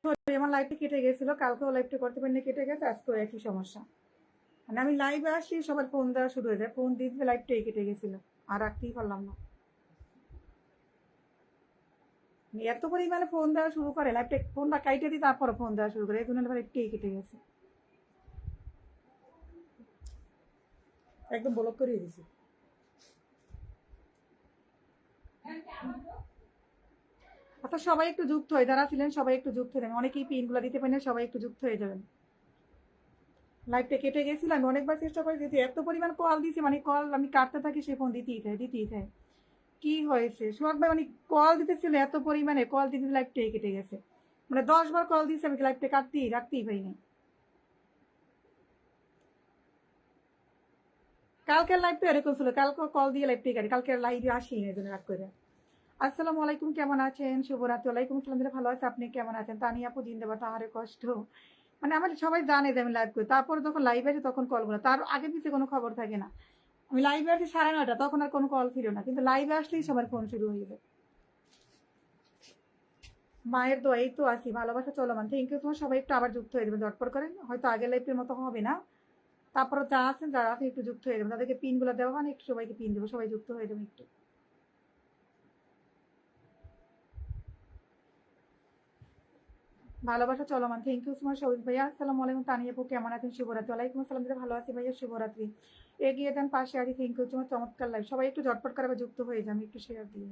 Sorry আমার লাইভটা কেটে গেছিল, কালকেও লাইভটা করতে পারিনি, কেটে গেছে, আজকেও একই সমস্যা। মানে আমি লাইভে আসি সবার ফোন দেওয়া শুরু হয়ে যায়, ফোন দিয়ে লাইভটাই কেটে গেছিল, আর রাখতেই পারলাম না। এত পরিমাণে ফোন দেওয়া শুরু করে, লাইভটা ফোনটা কাইটে দিই তারপরে ফোন দেওয়া শুরু করে, এই জন্য লাইভটাই কেটে গেছে, একদম ব্লক করে দিয়েছি। আচ্ছা সবাই একটু যুক্ত হয়ে, যারা ছিলেন সবাই একটু যুক্ত হয়ে যাবেন, অনেকেই পিনগুলো দিতে পারেন, সবাই একটু যুক্ত হয়ে যাবেন। লাইভটা কেটে গেছিল, আমি অনেকবার চেষ্টা করে দিতে, এত পরিমাণ কল দিয়েছি, মানে কল আমি কাটতে থাকি, সে ফোন দিতেই থাকে। কি হয়েছে সোহাগ ভাই, মানে কল দিতেছিল এত পরিমাণে, কল দিতে লাইভটাই কেটে গেছে, মানে 10 বার কল দিয়েছে, আমি লাইভটা রাখতেই পাইনি। কালকের লাইভটা এরকম ছিল, কালকে কল দিয়ে লাইভটাই কাটি, কালকে লাইভে আসি না, এজন্য রাগ করে। আসসালামু আলাইকুম, কেমন আছেন? শুভরাত্রি। ওয়ালাইকুম আসসালাম, ভালো আছে, আপনি কেমন আছেন? তানিয়া আপু জিন্দাবাদ, আহারে কষ্ট। মানে আমার সবাই জানে যে আমি লাইভ করি, তারপর যখন লাইভ আসে তখন কলগুলো, তার আগে পিছিয়ে কোনো খবর থাকে না। আমি লাইভে আসি 9:30, তখন আর কোনো কল ছিল না, কিন্তু লাইভে আসলেই সবার ফোন শুরু হয়ে যায়। মায়ের দোয়া, এই তো আছি, ভালোবাসা চলমান, থ্যাংক ইউ। তোমার সবাই একটু আবার যুক্ত হয়ে যাবেন, ঝটপট করেন, হয়তো আগের লাইভের মতো হবে না। তারপরে যারা আছেন একটু যুক্ত হয়ে যাবেন, তাদেরকে পিনগুলো দেওয়া হয় না, একটু সবাইকে পিন দেবো, সবাই যুক্ত হয়ে যাবেন একটু। ভালোবাসা চলমান, থ্যাংক ইউ তোমার সবুজ ভাইয়া। আসসালামু আলাইকুম, তানিয়া আপু কেমন আছেন? শুভরাত্রি। ওয়ালাইকুম আসসালাম, ভালো আছি ভাইয়া, শুভরাত্রি। এগিয়ে যান, পাশে আছি, থ্যাংক ইউ তোমার চমৎকার লাইভ, সবাই একটু ঝটপট করে আবার যুক্ত হয়ে যান, একটু শেয়ার দিয়ে।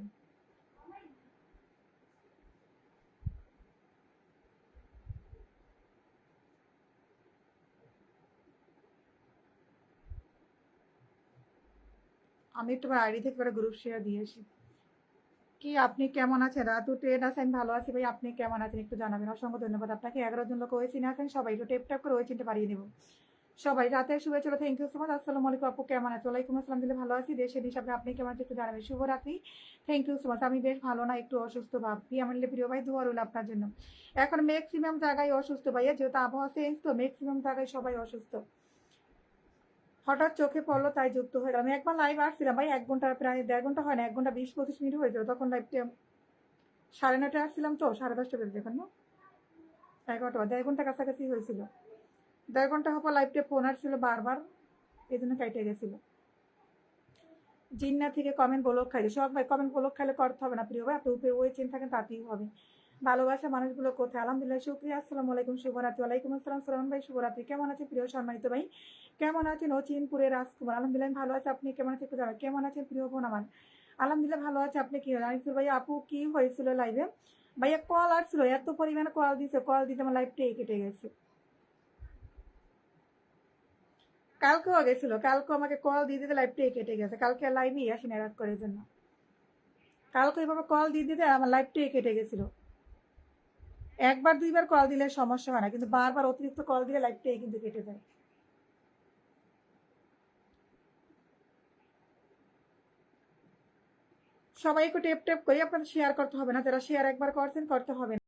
আমি একটু আইডি থেকে করে গ্রুপ শেয়ার দিয়েছি। কি আপনি কেমন আছেন? রাতু ট্রেন আছে, আমি ভালো আছি ভাই, আপনি কেমন আছেন একটু জানাবেন, অসংখ্য ধন্যবাদ আপনাকে। 11 জন লোক ওই চিনে আছেন, সবাই একটু টেপ করে ওই চিনতে পারিয়ে দেবো। সবাই রাতের শুভেচ্ছা, থ্যাংক ইউ সো মাচ। আসসালামু আলাইকুম আপু, কেমন আছে? ওয়ালাইকুম আসসালাম, দিলে ভালো আছি, দেশের হিসাবে আপনি কেমন আছেন একটু জানাবেন। শুভরাত্রি, থ্যাংক ইউ সো মাচ। আমি বেশ ভালো না, একটু অসুস্থ ভাবছি, আমার প্রিয় ভাই দোয়া রইল আপনার জন্য। এখন ম্যাক্সিমাম জায়গায় অসুস্থ ভাইয়া, যেহেতু আবহাওয়া চেঞ্জ, তো ম্যাক্সিমাম জায়গায় সবাই অসুস্থ। হঠাৎ চোখে পড়লো তাই যুক্ত হয়ে গেলাম। একবার লাইভ আসছিলাম ভাই, 1 ঘন্টা, প্রায় 1.5 ঘন্টা হয় না, 1 ঘন্টা 20-25 মিনিট হয়ে যাবে, তখন লাইভটা 9:30 আসছিলাম, তো 10:30 বেজে এখন না, 11টা, 1.5 ঘন্টা কাছাকাছি হয়েছিল। 1.5 ঘন্টা হওয়ার লাইভটা ফোন আসছিল বারবার, এই জন্য কাইটে গেছিল। জিন্না থেকে কমেন্ট ব্লক খাইলে, সব ভাই কমেন্ট ব্লক খাইলে করতে হবে না প্রিয় ভাই, আপনি উপরে ওই চেন থাকেন তাতেই হবে। ভালোবাসা মানুষগুলো কোথায়? আলহামদুলিল্লাহ, শুক্রিয়া। আসসালামু আলাইকুম, শুভরাত্রি। ওয়ালাইকুম আসসালাম সালাম ভাই, শুভরাত্রি। কেমন আছে প্রিয় সম্মানিত ভাই? কেমন আছেন অচিনপুরের রাজকুমার? আলহামদুলিল্লাহ ভালো আছে, আপনি কেমন আছেন একটু জানাবেন। কেমন আছেন প্রিয় বোন আমার? আলহামদুলিল্লাহ ভালো আছে, আপনি কি জানিস ভাইয়া? আপু কি হয়েছিল লাইভে? ভাইয়া কল আসছিল, এত পরিমাণে কল দিছে, কল দিতে আমার লাইভটাই কেটে গেছে। কালকেও গেছিল, কালকে আমাকে কল দিয়ে দিতে লাইভটাই কেটে গেছে, কালকে লাইভই আসি না রাত করে জন্য। কালকে এভাবে কল দিয়ে দিতে আমার লাইভটাই কেটে গেছিল। 1-2বার কল দিলে সমস্যা হয় না, কিন্তু বারবার অতিরিক্ত কল দিলে লাইভটাই কিন্তু কেটে যায়। সবাই একটু টেপ টেপ করে, আপনাদের শেয়ার করতে হবে না, যারা শেয়ার একবার করছেন করতে হবে না।